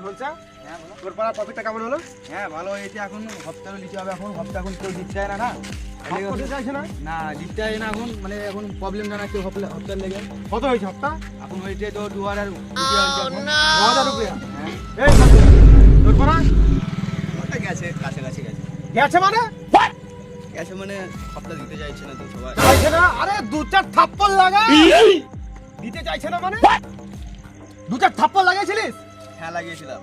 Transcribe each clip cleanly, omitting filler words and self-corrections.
হলছে? হ্যাঁ বলো। তোর পাড়া প্রফিটটা কেমন হলো? হ্যাঁ ভালো হয়েছে। এখন হপ্তাহও নিতে হবে। এখন হপ্তাহ এখন কেউ দিতে চায় না। হপ্তা চাইছে না? না দিতে চায় না এখন, মানে এখন প্রবলেম জানা কেউ হপ্তাহ লেগে। কত হয়েছে হপ্তা? এখন হয়েছে তো 2000 রুপিয়া। হ্যাঁ এই কত? তোর পাড়া? ওটা গেছে, কাছাকাছি গেছে। গেছে মানে? গেছে মানে হপ্তাহ দিতে চাইছে না তো সবাই। চাইছে না? আরে দু চার থাপ্পড় লাগা। দিতে চাইছে না মানে? দু চার থাপ্পড় লাগাইছিলিস? হ্যাঁ লাগিয়েছিলাম।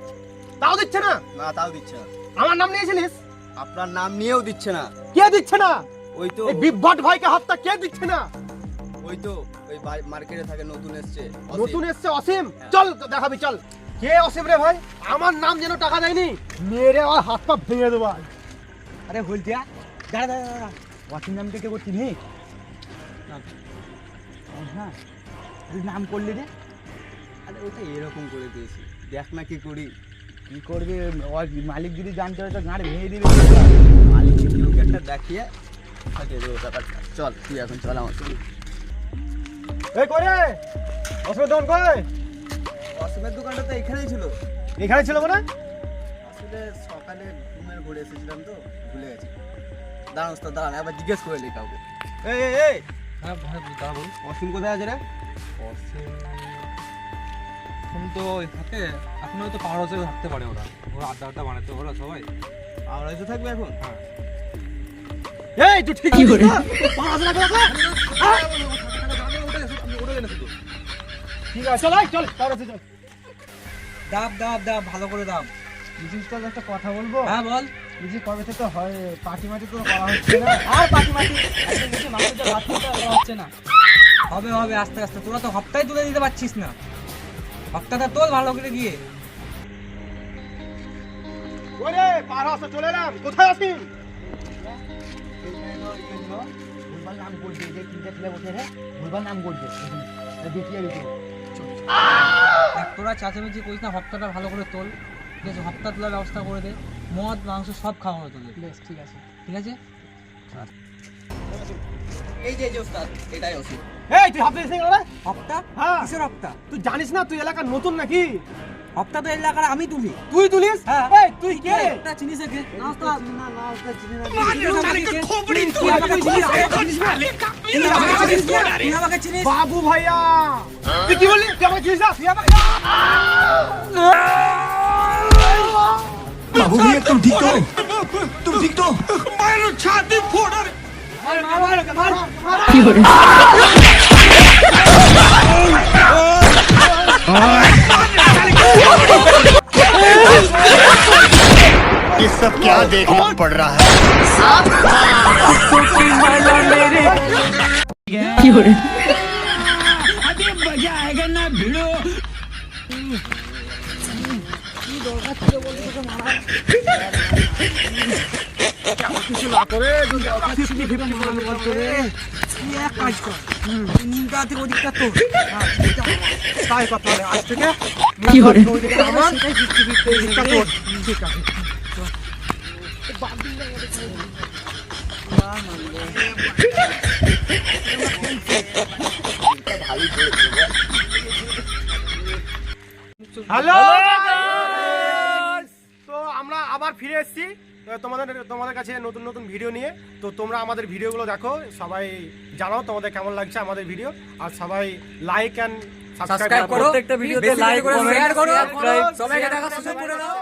তাও দিচ্ছে না? না তাও দিচ্ছে না। আমার নাম নিয়েছিলিস? আপনার নাম নিয়েও দিচ্ছে না। কে দিচ্ছে না? ওই তো এই বিভট ভাইকে হপ্তা কে দিচ্ছে না? ওই তো ওই মার্কেটে থাকে, নতুন এসছে অসীম। নতুন এসছে অসীম। চল দেখাবি চল। কে অসীম রে ভাই? আমার নাম যেন টাকা দেয়নি, মেরে আর হাত পা ভেঙে দেবো আজ। আরে হলতিয়া দাঁড়া দাঁড়া দাঁড়া, ওয়াসিম নামটা কে করছি নি? হ্যাঁ তুই নাম করলি রে? আরে ওটা এরকম করে দিয়েছি, দেখ না কি করি। কি করবি, মালিক যদি জানতে হয় তো গাঁড় ভেঙে দিবে। মালিক কেউ একটা দেখিয়ে দিয়ে দেবো টাকাটা। চল তুই এখন চল আমার সঙ্গে। এই করে অসীমের দোকান কই? অসীমের দোকানটা তো এখানেই ছিল। এখানে ছিল মানে? আসলে সকালে ঘুমের ঘুরে এসেছিলাম তো ভুলে গেছি। দাঁড়ান তো দাঁড়ান, একবার জিজ্ঞেস করে নি কাউকে। এই এই এই, হ্যাঁ ভাই দাঁড়া বল। অসীম কোথায় আছে রে? এখন তো থাকে, এখন হয়তো পাহাড় হাউসে থাকতে পারে ওরা আড্ডা বানাতে ওরা সবাই। আর হয়তো থাকবে এখন। হ্যাঁ এই তুই ঠিক কি করে? পড়াশোনা করে না? ঠিক আছে চল চল তার কাছে চল। দাব ভালো করে দাব। বিজিসটা একটা কথা বলবো। হ্যাঁ বল। বিজি কবে থেকে হয় পার্টি মাটি তো করা হচ্ছে না। আর পাটি একদম বেশি মানুষের ভাতটা হচ্ছে না। হবে আস্তে আস্তে। তোরা তো হপ্তায় তুলে দিতে পারছিস না। হপ্তাটা তোল ভালো করে গিয়ে। ওরে পার হাসে চলে এলাম। কোথায় আছিস? ভুলবার নাম করছে, যে তিনটা ছেলে বসে রে ভুলবার নাম করছে। দেখিয়ে দিতে তোরা চাচামেচি করিস না, হপ্তাটা ভালো করে তোল। ঠিক আছে, হপ্তা তোলার ব্যবস্থা করে দে। মদ মাংস সব খাওয়ানো তোদের। বেশ ঠিক আছে ঠিক আছে। এই যে ওস্তাদ, এটাই অসীম। এই তুই হাফ দিছিস না? হপ্তা? হ্যাঁ। কিসের হপ্তা? তুই জানিস না তুই এলাকার নতুন নাকি? হপ্তা তো এলাকার আমি তুলি। তুই তুলিস? হ্যাঁ। এই তুই কে? এটা চিনিস কে? না ওস্তাদ চিনি না। তুই আমাকে চিনিস? বাবু ভাইয়া। তুই কি বললি? তুই আমাকে চিনিস না? তুই আমাকে बाबू भैया तुम ठीक तो हो? तुम ठीक तो हो? ये सब क्या देखना पड़ रहा है? কিছু না করে 50-50 করে এক কাজ কর, নিমটা থেকে ওদিকটা তো তাই কথা বলে আজ থেকে কি করে আমার ঠিক আছে। হ্যালো তো আমরা আবার ফিরে এসেছি তোমাদের কাছে নতুন ভিডিও নিয়ে। তো তোমরা আমাদের ভিডিওগুলো দেখো, সবাই জানাও তোমাদের কেমন লাগছে আমাদের ভিডিও। আর সবাই লাইক এন্ড সাবস্ক্রাইব করো। প্রত্যেকটা ভিডিওতে লাইক করো, শেয়ার করো, সবাইকে দেখার সুযোগ করে দাও।